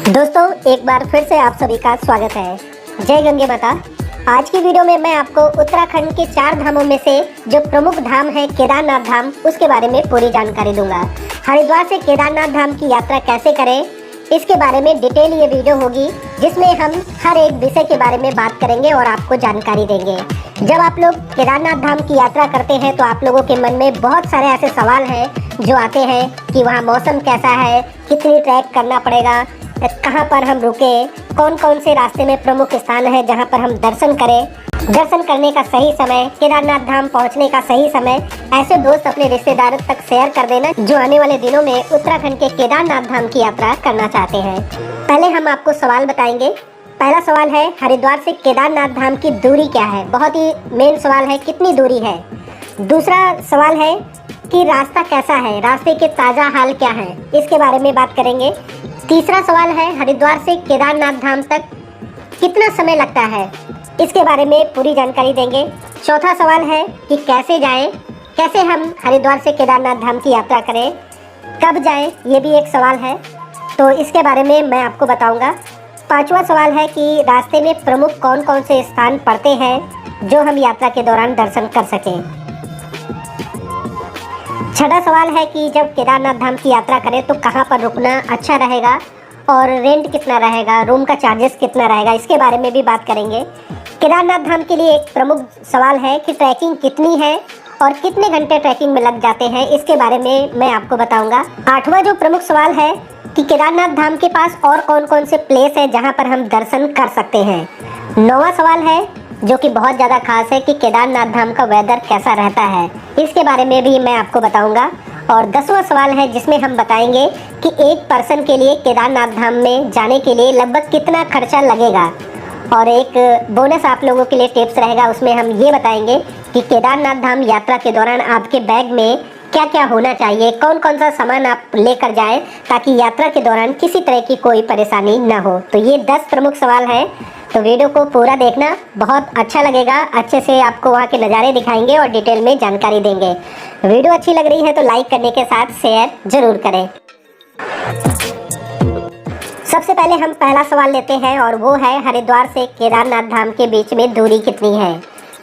दोस्तों, एक बार फिर से आप सभी का स्वागत है। जय गंगे माता। आज की वीडियो में मैं आपको उत्तराखंड के 4 धामों में से जो प्रमुख धाम है केदारनाथ धाम, उसके बारे में पूरी जानकारी दूंगा। हरिद्वार से केदारनाथ धाम की यात्रा कैसे करें, इसके बारे में डिटेल ये वीडियो होगी, जिसमें हम हर एक विषय के बारे में बात करेंगे और आपको जानकारी देंगे। जब आप लोग केदारनाथ धाम की यात्रा करते हैं तो आप लोगों के मन में बहुत सारे ऐसे सवाल हैं जो आते हैं कि वहाँ मौसम कैसा है, कितनी ट्रैक करना पड़ेगा, कहाँ पर हम रुके, कौन कौन से रास्ते में प्रमुख स्थान है जहाँ पर हम दर्शन करें, दर्शन करने का सही समय, केदारनाथ धाम पहुँचने का सही समय। ऐसे दोस्त अपने रिश्तेदारों तक शेयर कर देना जो आने वाले दिनों में उत्तराखंड के केदारनाथ धाम की यात्रा करना चाहते हैं। पहले हम आपको सवाल बताएंगे। पहला सवाल है, हरिद्वार से केदारनाथ धाम की दूरी क्या है। बहुत ही मेन सवाल है, कितनी दूरी है। दूसरा सवाल है कि रास्ता कैसा है, रास्ते के ताज़ा हाल क्या है, इसके बारे में बात करेंगे। तीसरा सवाल है, हरिद्वार से केदारनाथ धाम तक कितना समय लगता है, इसके बारे में पूरी जानकारी देंगे। चौथा सवाल है कि कैसे जाएं, कैसे हम हरिद्वार से केदारनाथ धाम की यात्रा करें, कब जाएं, ये भी एक सवाल है, तो इसके बारे में मैं आपको बताऊंगा। पांचवा सवाल है कि रास्ते में प्रमुख कौन कौन से स्थान पड़ते हैं जो हम यात्रा के दौरान दर्शन कर सकें। छठा सवाल है कि जब केदारनाथ धाम की यात्रा करें तो कहाँ पर रुकना अच्छा रहेगा और रेंट कितना रहेगा, रूम का चार्जेस कितना रहेगा, इसके बारे में भी बात करेंगे। केदारनाथ धाम के लिए एक प्रमुख सवाल है कि ट्रैकिंग कितनी है और कितने घंटे ट्रैकिंग में लग जाते हैं, इसके बारे में मैं आपको बताऊंगा। आठवां जो प्रमुख सवाल है कि केदारनाथ धाम के पास और कौन कौन से प्लेस है जहां पर हम दर्शन कर सकते हैं। नौवां सवाल है जो कि बहुत ज़्यादा खास है कि केदारनाथ धाम का वेदर कैसा रहता है, इसके बारे में भी मैं आपको बताऊंगा। और 10वां सवाल है जिसमें हम बताएंगे कि एक पर्सन के लिए केदारनाथ धाम में जाने के लिए लगभग कितना खर्चा लगेगा। और एक बोनस आप लोगों के लिए टिप्स रहेगा, उसमें हम ये बताएंगे कि केदारनाथ धाम यात्रा के दौरान आपके बैग में क्या क्या होना चाहिए, कौन कौन सा सामान आप लेकर जाएं ताकि यात्रा के दौरान किसी तरह की कोई परेशानी ना हो। तो ये 10 प्रमुख सवाल हैं, तो वीडियो को पूरा देखना, बहुत अच्छा लगेगा। अच्छे से आपको वहाँ के नज़ारे दिखाएंगे और डिटेल में जानकारी देंगे। वीडियो अच्छी लग रही है तो लाइक करने के साथ शेयर जरूर करें। सबसे पहले हम पहला सवाल लेते हैं और वो है, हरिद्वार से केदारनाथ धाम के बीच में दूरी कितनी है।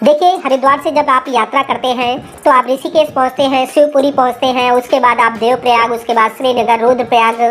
देखिए, हरिद्वार से जब आप यात्रा करते हैं तो आप ऋषिकेश पहुंचते हैं, शिवपुरी पहुंचते हैं, उसके बाद आप देवप्रयाग, उसके बाद श्रीनगर, रुद्रप्रयाग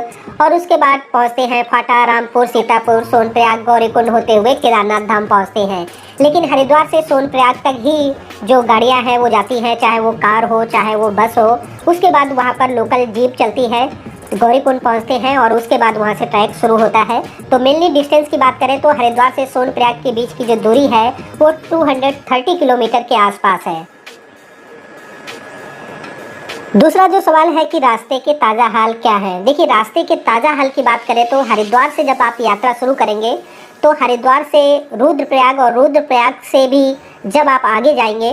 और उसके बाद पहुंचते हैं फाटा, रामपुर, सीतापुर, सोनप्रयाग, गौरीकुंड होते हुए केदारनाथ धाम पहुंचते हैं। लेकिन हरिद्वार से सोनप्रयाग तक ही जो गाड़ियां हैं वो जाती हैं, चाहे वो कार हो चाहे वो बस हो। उसके बाद वहाँ पर लोकल जीप चलती है, गौरीकुंड पहुंचते हैं और उसके बाद वहां से ट्रैक शुरू होता है। तो मेनली डिस्टेंस की बात करें तो हरिद्वार से सोनप्रयाग के बीच की जो दूरी है वो 230 किलोमीटर के आसपास है। दूसरा जो सवाल है कि रास्ते के ताज़ा हाल क्या है। देखिए, रास्ते के ताज़ा हाल की बात करें तो हरिद्वार से जब आप यात्रा शुरू करेंगे तो हरिद्वार से रुद्रप्रयाग और रुद्रप्रयाग से भी जब आप आगे जाएंगे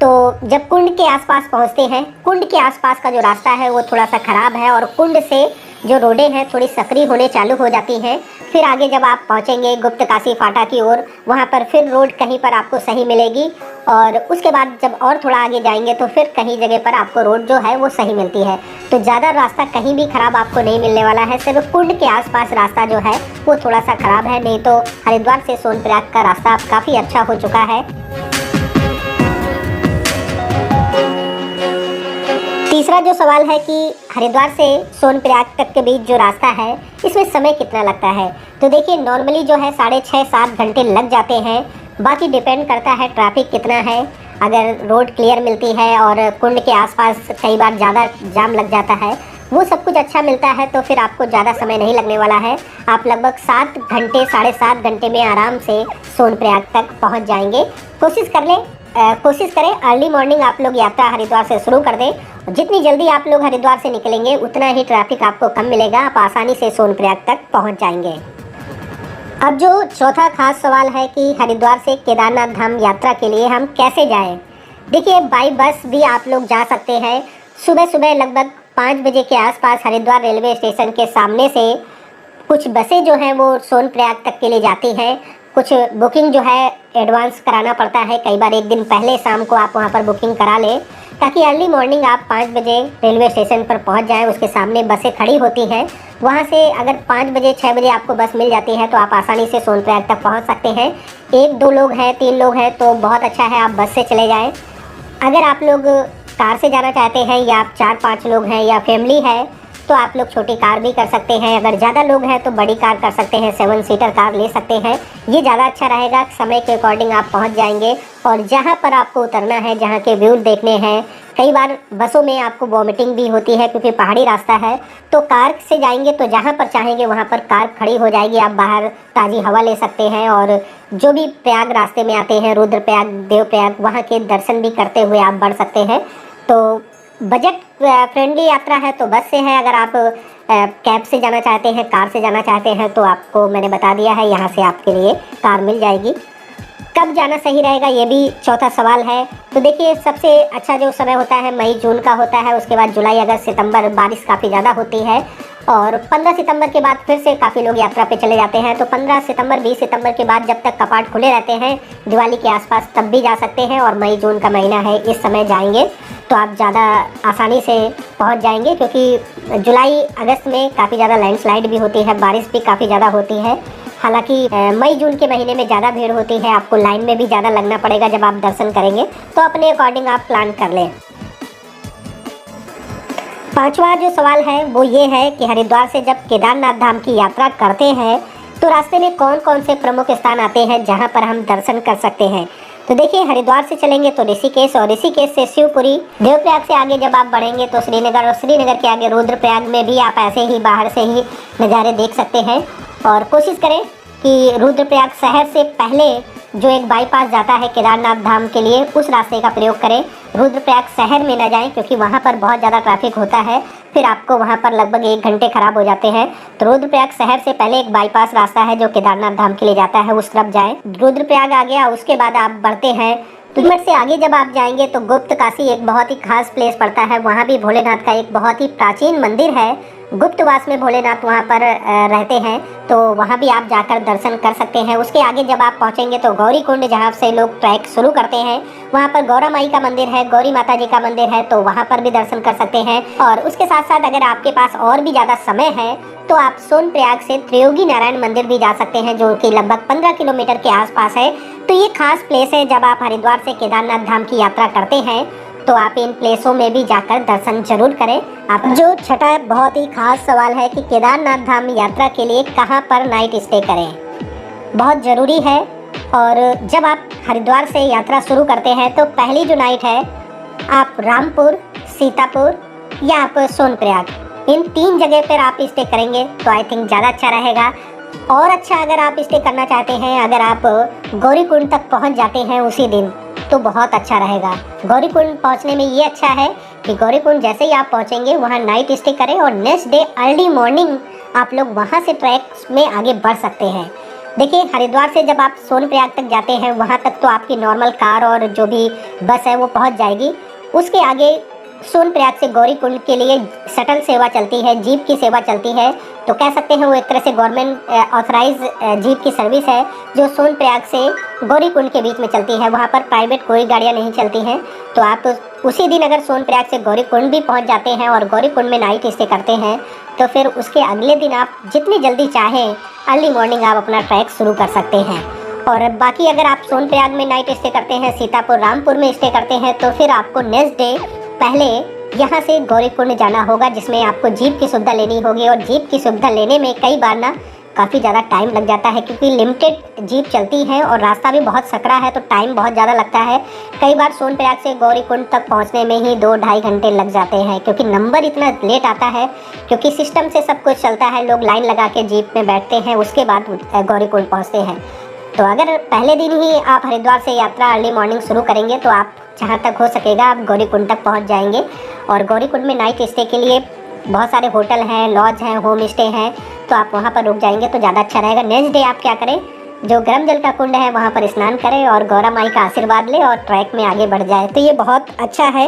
तो जब कुंड के आसपास पहुंचते हैं, कुंड के आसपास का जो रास्ता है वो थोड़ा सा ख़राब है और कुंड से जो रोडें हैं थोड़ी सकरी होने चालू हो जाती हैं। फिर आगे जब आप पहुंचेंगे गुप्तकाशी फाटा की ओर, वहां पर फिर रोड कहीं पर आपको सही मिलेगी और उसके बाद जब और थोड़ा आगे जाएंगे तो फिर कहीं जगह पर आपको रोड जो है वो सही मिलती है। तो ज़्यादा रास्ता कहीं भी ख़राब आपको नहीं मिलने वाला है, सिर्फ कुंड के आसपास रास्ता जो है वो थोड़ा सा ख़राब है, नहीं तो हरिद्वार से सोनप्रयाग का रास्ता काफ़ी अच्छा हो चुका है। तीसरा जो सवाल है कि हरिद्वार से सोनप्रयाग तक के बीच जो रास्ता है इसमें समय कितना लगता है। तो देखिए, नॉर्मली जो है 6.5-7 घंटे लग जाते हैं। बाकी डिपेंड करता है ट्रैफिक कितना है। अगर रोड क्लियर मिलती है और कुंड के आसपास कई बार ज़्यादा जाम लग जाता है, वो सब कुछ अच्छा मिलता है तो फिर आपको ज़्यादा समय नहीं लगने वाला है। आप लगभग 7 घंटे 7.5 घंटे में आराम से सोनप्रयाग तक पहुँच जाएंगे। कोशिश करें अर्ली मॉर्निंग आप लोग यात्रा हरिद्वार से शुरू कर दें। जितनी जल्दी आप लोग हरिद्वार से निकलेंगे उतना ही ट्रैफिक आपको कम मिलेगा, आप आसानी से सोनप्रयाग तक पहुंच जाएंगे। अब जो चौथा खास सवाल है कि हरिद्वार से केदारनाथ धाम यात्रा के लिए हम कैसे जाएं। देखिए, बाई बस भी आप लोग जा सकते हैं। सुबह सुबह लगभग 5 बजे के आसपास हरिद्वार रेलवे स्टेशन के सामने से कुछ बसें जो हैं वो सोनप्रयाग तक के लिए जाती हैं। कुछ बुकिंग जो है एडवांस कराना पड़ता है, कई बार एक दिन पहले शाम को आप वहाँ पर बुकिंग करा लें ताकि अर्ली मॉर्निंग आप 5 बजे रेलवे स्टेशन पर पहुंच जाएं। उसके सामने बसें खड़ी होती हैं, वहां से अगर 5 बजे 6 बजे आपको बस मिल जाती है तो आप आसानी से सोनप्रयाग तक पहुंच सकते हैं। 1-2 लोग हैं, 3 लोग हैं तो बहुत अच्छा है, आप बस से चले जाएं। अगर आप लोग कार से जाना चाहते हैं या आप 4-5 लोग हैं या फैमिली है तो आप लोग छोटी कार भी कर सकते हैं। अगर ज़्यादा लोग हैं तो बड़ी कार कर सकते हैं, 7 सीटर कार ले सकते हैं। ये ज़्यादा अच्छा रहेगा, समय के अकॉर्डिंग आप पहुंच जाएंगे। और जहां पर आपको उतरना है, जहां के व्यू देखने हैं, कई बार बसों में आपको वॉमिटिंग भी होती है क्योंकि पहाड़ी रास्ता है, तो कार से जाएंगे तो जहां पर चाहेंगे वहां पर कार खड़ी हो जाएगी। आप बाहर ताज़ी हवा ले सकते हैं और जो भी प्रयाग रास्ते में आते हैं, रुद्रप्रयाग, देवप्रयाग, वहाँ के दर्शन भी करते हुए आप बढ़ सकते हैं। तो बजट फ्रेंडली यात्रा है तो बस से है। अगर आप कैब से जाना चाहते हैं, कार से जाना चाहते हैं तो आपको मैंने बता दिया है, यहाँ से आपके लिए कार मिल जाएगी। कब जाना सही रहेगा ये भी चौथा सवाल है। तो देखिए, सबसे अच्छा जो समय होता है मई जून का होता है, उसके बाद जुलाई अगस्त सितंबर बारिश काफ़ी ज़्यादा होती है और 15 सितंबर के बाद फिर से काफ़ी लोग यात्रा पे चले जाते हैं। तो 15 सितंबर 20 सितंबर के बाद जब तक कपाट खुले रहते हैं दिवाली के आसपास, तब भी जा सकते हैं। और मई जून का महीना है, इस समय जाएंगे तो आप ज़्यादा आसानी से पहुंच जाएंगे, क्योंकि जुलाई अगस्त में काफ़ी ज़्यादा लैंडस्लाइड भी होती है, बारिश भी काफ़ी ज़्यादा होती है। हालांकि मई जून के महीने में ज़्यादा भीड़ होती है, आपको लाइन में भी ज़्यादा लगना पड़ेगा जब आप दर्शन करेंगे, तो अपने अकॉर्डिंग आप प्लान कर लें। पांचवा जो सवाल है वो ये है कि हरिद्वार से जब केदारनाथ धाम की यात्रा करते हैं तो रास्ते में कौन कौन से प्रमुख स्थान आते हैं जहां पर हम दर्शन कर सकते हैं। तो देखिए, हरिद्वार से चलेंगे तो ऋषिकेश, और ऋषिकेश से शिवपुरी, देवप्रयाग से आगे जब आप बढ़ेंगे तो श्रीनगर, और श्रीनगर के आगे रुद्रप्रयाग में भी आप ऐसे ही बाहर से ही नज़ारे देख सकते हैं। और कोशिश करें कि रुद्रप्रयाग शहर से पहले जो एक बाईपास जाता है केदारनाथ धाम के लिए, उस रास्ते का प्रयोग करें। रुद्रप्रयाग शहर में न जाएं क्योंकि वहाँ पर बहुत ज़्यादा ट्रैफिक होता है, फिर आपको वहाँ पर लगभग 1 घंटे खराब हो जाते हैं। तो रुद्रप्रयाग शहर से पहले एक बाईपास रास्ता है जो केदारनाथ धाम के लिए जाता है, उस तरफ जाएं। रुद्रप्रयाग आ गया, उसके बाद आप बढ़ते हैं तुगमठ से आगे जब आप जाएंगे तो गुप्त काशी एक बहुत ही खास प्लेस पड़ता है। वहाँ भी भोलेनाथ का एक बहुत ही प्राचीन मंदिर है, गुप्तवास में भोलेनाथ वहाँ पर रहते हैं, तो वहाँ भी आप जाकर दर्शन कर सकते हैं। उसके आगे जब आप पहुँचेंगे तो गौरीकुंड, जहाँ से लोग ट्रैक शुरू करते हैं, वहाँ पर गौरा माई का मंदिर है, गौरी माता जी का मंदिर है, तो वहाँ पर भी दर्शन कर सकते हैं। और उसके साथ साथ अगर आपके पास और भी ज़्यादा समय है तो आप सोनप्रयाग से त्रियोगी नारायण मंदिर भी जा सकते हैं, जो कि लगभग 15 किलोमीटर के आसपास है। तो ये खास प्लेस है, जब आप हरिद्वार से केदारनाथ धाम की यात्रा करते हैं तो आप इन प्लेसों में भी जाकर दर्शन जरूर करें। आप जो छठा बहुत ही खास सवाल है कि केदारनाथ धाम यात्रा के लिए कहां पर नाइट स्टे करें, बहुत ज़रूरी है। और जब आप हरिद्वार से यात्रा शुरू करते हैं तो पहली जो नाइट है आप रामपुर, सीतापुर या आप सोनप्रयाग, इन 3 जगह पर आप स्टे करेंगे तो आई थिंक ज़्यादा अच्छा रहेगा। और अच्छा अगर आप स्टे करना चाहते हैं, अगर आप गौरीकुंड तक पहुंच जाते हैं उसी दिन तो बहुत अच्छा रहेगा। गौरीकुंड पहुंचने में ये अच्छा है कि गौरीकुंड जैसे ही आप पहुंचेंगे वहां नाइट स्टे करें और नेक्स्ट डे अर्ली मॉर्निंग आप लोग वहां से ट्रैक में आगे बढ़ सकते हैं। देखिए, हरिद्वार से जब आप सोनप्रयाग तक जाते हैं वहां तक तो आपकी नॉर्मल कार और जो भी बस है वो पहुंच जाएगी। उसके आगे सोनप्रयाग से गौरीकुंड के लिए शटल सेवा चलती है, जीप की सेवा चलती है। तो कह सकते हैं वो एक तरह से गवर्नमेंट ऑथराइज जीप की सर्विस है जो सोनप्रयाग से गौरीकुंड के बीच में चलती है। वहाँ पर प्राइवेट कोई गाड़ियाँ नहीं चलती हैं। तो आप उसी दिन अगर सोनप्रयाग से गौरीकुंड भी पहुँच जाते हैं और गौरीकुंड में नाइट स्टे करते हैं तो फिर उसके अगले दिन आप जितनी जल्दी चाहें अर्ली मॉर्निंग आप अपना ट्रैक शुरू कर सकते हैं। और बाकी अगर आप सोनप्रयाग में नाइट स्टे करते हैं, सीतापुर, रामपुर में स्टे करते हैं, तो फिर आपको नेक्स्ट डे पहले यहाँ से गौरीकुंड जाना होगा, जिसमें आपको जीप की सुविधा लेनी होगी। और जीप की सुविधा लेने में कई बार ना काफ़ी ज़्यादा टाइम लग जाता है, क्योंकि लिमिटेड जीप चलती है और रास्ता भी बहुत सकरा है, तो टाइम बहुत ज़्यादा लगता है। कई बार सोनप्रयाग से गौरीकुंड तक पहुँचने में ही 2-2.5 घंटे लग जाते हैं, क्योंकि नंबर इतना लेट आता है, क्योंकि सिस्टम से सब कुछ चलता है। लोग लाइन लगा के जीप में बैठते हैं, उसके बाद गौरीकुंड पहुँचते हैं। तो अगर पहले दिन ही आप हरिद्वार से यात्रा अर्ली मॉर्निंग शुरू करेंगे तो आप जहाँ तक हो सकेगा आप गौरीकुंड तक पहुँच जाएंगे। और गौरीकुंड में नाइट स्टे के लिए बहुत सारे होटल हैं, लॉज हैं, होम स्टे हैं, तो आप वहाँ पर रुक जाएंगे तो ज़्यादा अच्छा रहेगा। नेक्स्ट डे आप क्या करें, जो गर्म जल का कुंड है वहाँ पर स्नान करें और गौरा माई का आशीर्वाद लें और ट्रैक में आगे बढ़ जाए, तो ये बहुत अच्छा है।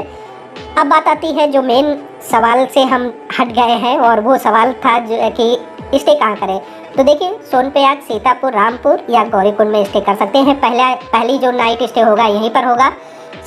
अब बात आती है जो मेन सवाल से हम हट गए हैं, और वो सवाल था कि स्टे कहाँ करें। तो देखिए, सोनप्रयाग, सीतापुर, रामपुर या गौरीकुंड में स्टे कर सकते हैं। पहली जो नाइट स्टे होगा यहीं पर होगा।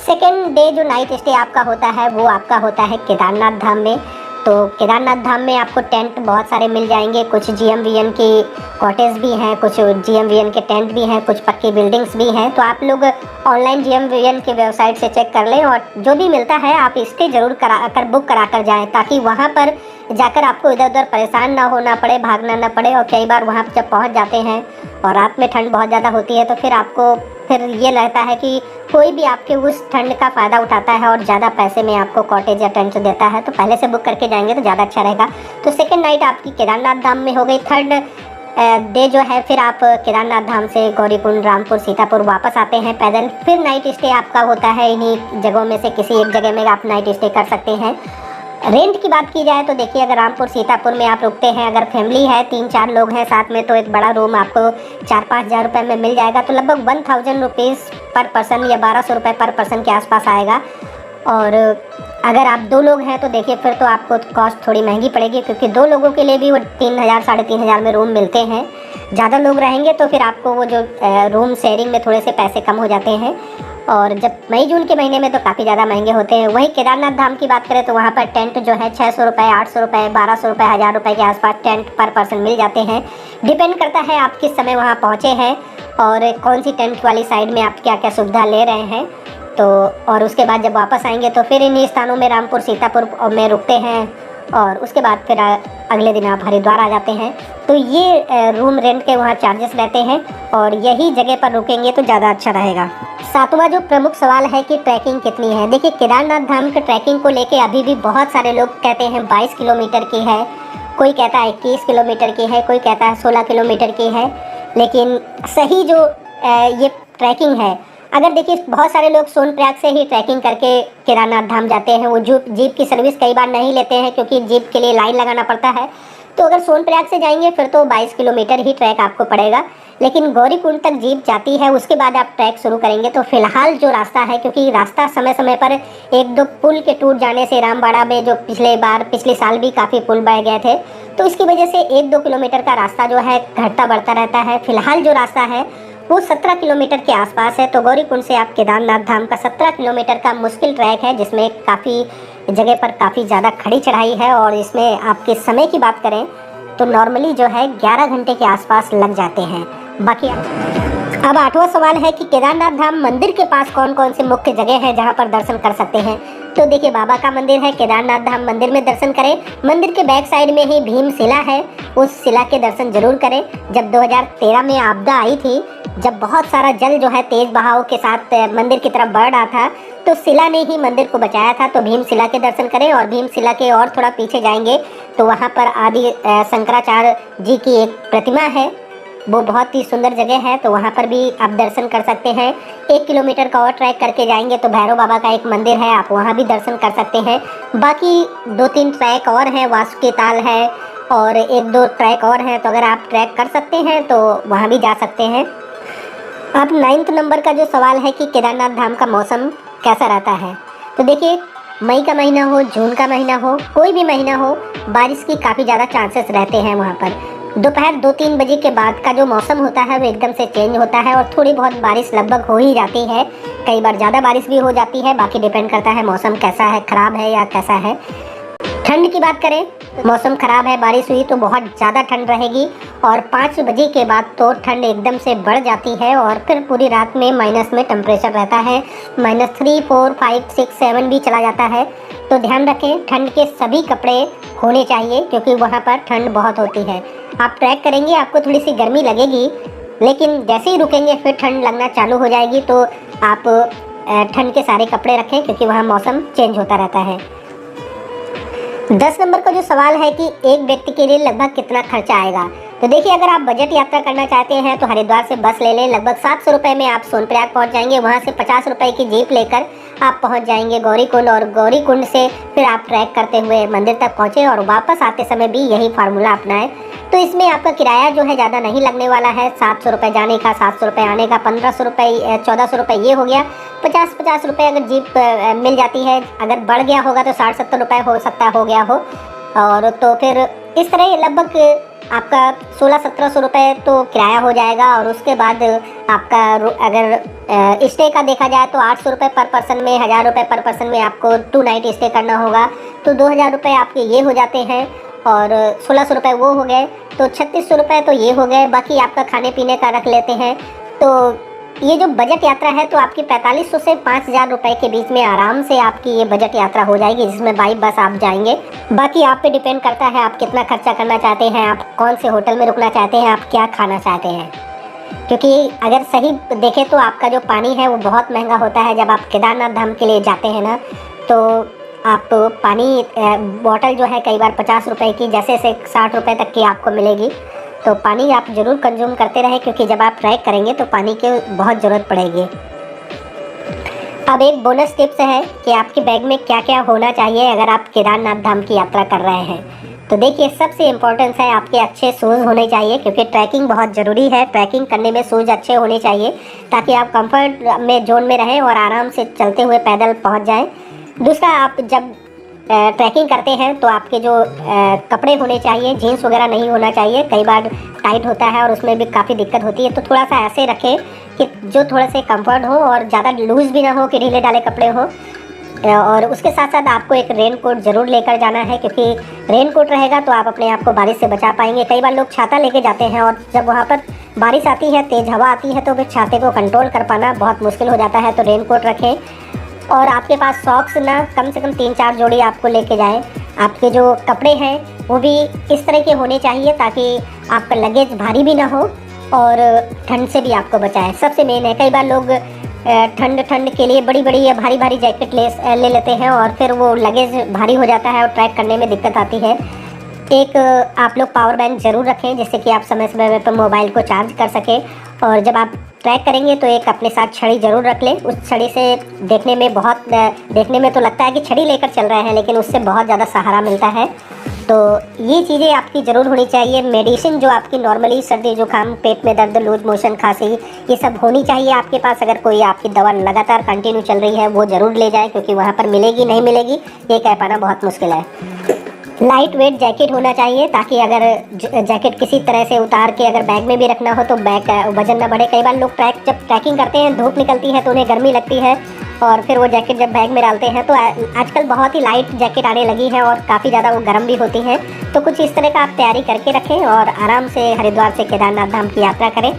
सेकेंड डे जो नाइट स्टे आपका होता है वो आपका होता है केदारनाथ धाम में। तो केदारनाथ धाम में आपको टेंट बहुत सारे मिल जाएंगे, कुछ GMVN की कॉटेज भी हैं, कुछ GMVN के टेंट भी हैं, कुछ पक्की बिल्डिंग्स भी हैं। तो आप लोग ऑनलाइन GMVN की वेबसाइट से चेक कर लें और जो भी मिलता है आप स्टे ज़रूर बुक करा कर जाएँ, ताकि वहाँ पर जाकर आपको इधर उधर परेशान ना होना पड़े, भागना ना पड़े। और कई बार वहाँ जब पहुँच जाते हैं और रात में ठंड बहुत ज़्यादा होती है तो फिर ये रहता है कि कोई भी आपके उस ठंड का फ़ायदा उठाता है और ज़्यादा पैसे में आपको कॉटेज या टेंट देता है। तो पहले से बुक करके जाएंगे तो ज़्यादा अच्छा रहेगा। तो सेकेंड नाइट आपकी केदारनाथ धाम में हो गई। थर्ड डे जो है फिर आप केदारनाथ धाम से गौरीकुंड, रामपुर, सीतापुर वापस आते हैं पैदल। फिर नाइट स्टे आपका होता है इन्हीं जगहों में से किसी एक जगह में आप नाइट स्टे कर सकते हैं। रेंट की बात की जाए तो देखिए, अगर रामपुर सीतापुर में आप रुकते हैं, अगर फैमिली है 3-4 लोग हैं साथ में, तो एक बड़ा रूम आपको 4-5 हज़ार रुपये में मिल जाएगा। तो लगभग 1000 रुपीज़ पर पर्सन या 1200 रुपये पर पर्सन के आसपास आएगा। और अगर आप 2 लोग हैं तो देखिए फिर तो आपको कॉस्ट थोड़ी महंगी पड़ेगी, क्योंकि 2 लोगों के लिए भी वो 3000 3,500 में रूम मिलते हैं। ज़्यादा लोग रहेंगे तो फिर आपको वो जो रूम शेयरिंग में थोड़े से पैसे कम हो जाते हैं। और जब मई जून के महीने में तो काफ़ी ज़्यादा महंगे होते हैं। वहीं केदारनाथ धाम की बात करें तो वहाँ पर टेंट जो है 600 रुपये, 800 रुपये, 1200 रुपये, 1000 रुपये के आसपास टेंट पर पर्सन मिल जाते हैं। डिपेंड करता है आप किस समय वहाँ पहुँचे हैं और कौन सी टेंट वाली साइड में आप क्या क्या सुविधा ले रहे हैं। तो और उसके बाद जब वापस आएंगे तो फिर इन्हीं स्थानों में रामपुर, सीतापुर में रुकते हैं और उसके बाद फिर अगले दिन आप हरिद्वार आ जाते हैं। तो ये रूम रेंट के वहाँ चार्जेस रहते हैं और यही जगह पर रुकेंगे तो ज़्यादा अच्छा रहेगा। सातवां जो प्रमुख सवाल है कि ट्रैकिंग कितनी है। देखिए, केदारनाथ धाम के ट्रैकिंग को लेके अभी भी बहुत सारे लोग कहते हैं 22 किलोमीटर की है, कोई कहता है 21 किलोमीटर की है, कोई कहता है 16 किलोमीटर की है। लेकिन सही जो ये ट्रैकिंग है, अगर देखिए बहुत सारे लोग सोनप्रयाग से ही ट्रैकिंग करके केदारनाथ धाम जाते हैं। वो जीप की सर्विस कई बार नहीं लेते हैं क्योंकि जीप के लिए लाइन लगाना पड़ता है। तो अगर सोनप्रयाग से जाएंगे फिर तो 22 किलोमीटर ही ट्रैक आपको पड़ेगा। लेकिन गौरीकुंड तक जीप जाती है, उसके बाद आप ट्रैक शुरू करेंगे। तो फिलहाल जो रास्ता है, क्योंकि रास्ता समय समय पर 1-2 पुल के टूट जाने से रामबाड़ा में जो पिछले साल भी काफ़ी पुल बह गए थे, तो इसकी वजह से 1-2 किलोमीटर का रास्ता जो है घटता बढ़ता रहता है। फिलहाल जो रास्ता है वो 17 किलोमीटर के आसपास है। तो गौरीकुंड से आप केदारनाथ धाम का 17 किलोमीटर का मुश्किल ट्रैक है, जिसमें काफ़ी जगह पर काफ़ी ज़्यादा खड़ी चढ़ाई है। और इसमें आपके समय की बात करें तो नॉर्मली जो है 11 घंटे के आसपास लग जाते हैं। बाकी अब 8वां सवाल है कि केदारनाथ धाम मंदिर के पास कौन कौन से मुख्य जगह हैं जहां पर दर्शन कर सकते हैं। तो देखिए, बाबा का मंदिर है, केदारनाथ धाम मंदिर में दर्शन करें। मंदिर के बैक साइड में ही भीम शिला है, उस शिला के दर्शन जरूर करें। जब 2013 में आपदा आई थी, जब बहुत सारा जल जो है तेज बहाव के साथ मंदिर की तरफ बढ़ रहा था, तो शिला ने ही मंदिर को बचाया था। तो भीम शिला के दर्शन करें। और भीम शिला के और थोड़ा पीछे जाएंगे तो वहाँ पर आदि शंकराचार्य जी की एक प्रतिमा है, वो बहुत ही सुंदर जगह है। तो वहाँ पर भी आप दर्शन कर सकते हैं। 1 किलोमीटर का और ट्रैक करके जाएंगे तो भैरव बाबा का एक मंदिर है, आप वहाँ भी दर्शन कर सकते हैं। बाकी 2-3 ट्रैक और हैं, वासुकी ताल है और 1-2 ट्रैक और हैं। तो अगर आप ट्रैक कर सकते हैं तो वहाँ भी जा सकते हैं। अब 9th नंबर का जो सवाल है कि केदारनाथ धाम का मौसम कैसा रहता है। तो देखिए, मई का महीना हो, जून का महीना हो, कोई भी महीना हो, बारिश की काफ़ी ज़्यादा चांसेस रहते हैं वहाँ पर। दोपहर 2-3 बजे के बाद का जो मौसम होता है वो एकदम से चेंज होता है और थोड़ी बहुत बारिश लगभग हो ही जाती है। कई बार ज़्यादा बारिश भी हो जाती है, बाकी डिपेंड करता है मौसम कैसा है, ख़राब है या कैसा है। ठंड की बात करें, मौसम ख़राब है, बारिश हुई तो बहुत ज़्यादा ठंड रहेगी और 5 बजे के बाद तो ठंड एकदम से बढ़ जाती है और फिर पूरी रात में माइनस में टेम्परेचर रहता है। -3, 4, 5, 6, 7 भी चला जाता है। तो ध्यान रखें, ठंड के सभी कपड़े होने चाहिए क्योंकि वहाँ पर ठंड बहुत होती है। आप ट्रैक करेंगे, आपको थोड़ी सी गर्मी लगेगी, लेकिन जैसे ही रुकेंगे फिर ठंड लगना चालू हो जाएगी। तो आप ठंड के सारे कपड़े रखें क्योंकि वहाँ मौसम चेंज होता रहता है। 10 नंबर का जो सवाल है कि एक व्यक्ति के लिए लगभग कितना खर्चा आएगा। तो देखिए, अगर आप बजट यात्रा करना चाहते हैं तो हरिद्वार से बस ले लें। लगभग 700 रुपये में आप सोनप्रयाग पहुंच जाएंगे। वहां से 50 रुपये की जीप लेकर आप पहुंच जाएंगे गौरीकुंड और गौरीकुंड से फिर आप ट्रैक करते हुए मंदिर तक पहुंचे और वापस आते समय भी यही फार्मूला अपनाएं। तो इसमें आपका किराया जो है ज़्यादा नहीं लगने वाला है। 700 रुपये जाने का, 700 रुपये आने का, 1500 रुपये, 1400 रुपये ये हो गया। 50-50 रुपये अगर जीप मिल जाती है, अगर बढ़ गया होगा तो 60-70 रुपये हो सकता हो गया हो। और तो फिर इस तरह ये लगभग आपका 1600-1700 रुपये तो किराया हो जाएगा। और उसके बाद आपका अगर स्टे का देखा जाए तो 800 रुपये पर पर्सन में, 1000 रुपये पर पर्सन में आपको 2 नाइट स्टे करना होगा। तो 2000 रुपये आपके ये हो जाते हैं और 1600 रुपये वो हो गए, तो 3600 रुपये तो ये हो गए। बाकी आपका खाने पीने का रख लेते हैं। तो ये जो बजट यात्रा है तो आपकी 4500 से 5000 रुपये के बीच में आराम से आपकी ये बजट यात्रा हो जाएगी, जिसमें बाई बस आप जाएंगे। बाकी आप पे डिपेंड करता है आप कितना खर्चा करना चाहते हैं, आप कौन से होटल में रुकना चाहते हैं, आप क्या खाना चाहते हैं। क्योंकि अगर सही देखें तो आपका जो पानी है वो बहुत महंगा होता है। जब आप केदारनाथ धाम के लिए जाते हैं ना, तो आप पानी बॉटल जो है कई बार 50 रुपये की, जैसे से 60 रुपये तक की आपको मिलेगी। तो पानी आप ज़रूर कंज्यूम करते रहें, क्योंकि जब आप ट्रैक करेंगे तो पानी की बहुत ज़रूरत पड़ेगी। अब एक बोनस टिप्स है कि आपके बैग में क्या क्या होना चाहिए अगर आप केदारनाथ धाम की यात्रा कर रहे हैं। तो देखिए, सबसे इम्पोर्टेंस है आपके अच्छे शूज़ होने चाहिए, क्योंकि ट्रैकिंग बहुत ज़रूरी है। ट्रैकिंग करने में शूज़ अच्छे होने चाहिए ताकि आप कंफर्ट में जोन में रहें और आराम से चलते हुए पैदल पहुंच जाएं। दूसरा, आप जब ट्रैकिंग करते हैं तो आपके जो कपड़े होने चाहिए, जीन्स वगैरह नहीं होना चाहिए। कई बार टाइट होता है और उसमें भी काफ़ी दिक्कत होती है। तो थोड़ा सा ऐसे रखें कि जो थोड़ा से कंफर्ट हो और ज़्यादा लूज़ भी ना हो कि ढीले ढाले कपड़े हो। और उसके साथ साथ आपको एक रेन कोट ज़रूर लेकर जाना है, क्योंकि रेन कोट रहेगा तो आप अपने आप को बारिश से बचा पाएंगे। कई बार लोग छाता लेके जाते हैं और जब वहाँ पर बारिश आती है, तेज़ हवा आती है, तो फिर छाते को कंट्रोल कर पाना बहुत मुश्किल हो जाता है। तो रेन कोट रखें। और आपके पास सॉक्स ना कम से कम 3-4 जोड़ी आपको लेके जाएं। आपके जो कपड़े हैं वो भी इस तरह के होने चाहिए ताकि आपका लगेज भारी भी ना हो और ठंड से भी आपको बचाए। सबसे मेन है, कई बार लोग ठंड के लिए बड़ी बड़ी या भारी भारी जैकेट ले लेते हैं और फिर वो लगेज भारी हो जाता है और ट्रैक करने में दिक्कत आती है। एक आप लोग पावर बैंक ज़रूर रखें, जिससे कि आप समय समय पर मोबाइल को चार्ज कर सकें। और जब आप ट्रैक करेंगे तो एक अपने साथ छड़ी ज़रूर रख लें। उस छड़ी से देखने में तो लगता है कि छड़ी लेकर चल रहे हैं, लेकिन उससे बहुत ज़्यादा सहारा मिलता है। तो ये चीज़ें आपकी ज़रूर होनी चाहिए। मेडिसिन जो आपकी नॉर्मली सर्दी जुकाम, पेट में दर्द, लूज मोशन, खांसी, ये सब होनी चाहिए आपके पास। अगर कोई आपकी दवा लगातार कंटिन्यू चल रही है वो ज़रूर ले जाए, क्योंकि वहाँ पर मिलेगी नहीं मिलेगी ये कह पाना बहुत मुश्किल है। लाइट वेट जैकेट होना चाहिए ताकि अगर जैकेट किसी तरह से उतार के अगर बैग में भी रखना हो तो बैग वजन ना बढ़े। कई बार लोग जब ट्रैकिंग करते हैं, धूप निकलती है तो उन्हें गर्मी लगती है और फिर वो जैकेट जब बैग में डालते हैं तो आजकल बहुत ही लाइट जैकेट आने लगी है और काफ़ी ज़्यादा वो गर्म भी होती हैं। तो कुछ इस तरह का आप तैयारी करके रखें और आराम से हरिद्वार से केदारनाथ धाम की यात्रा करें।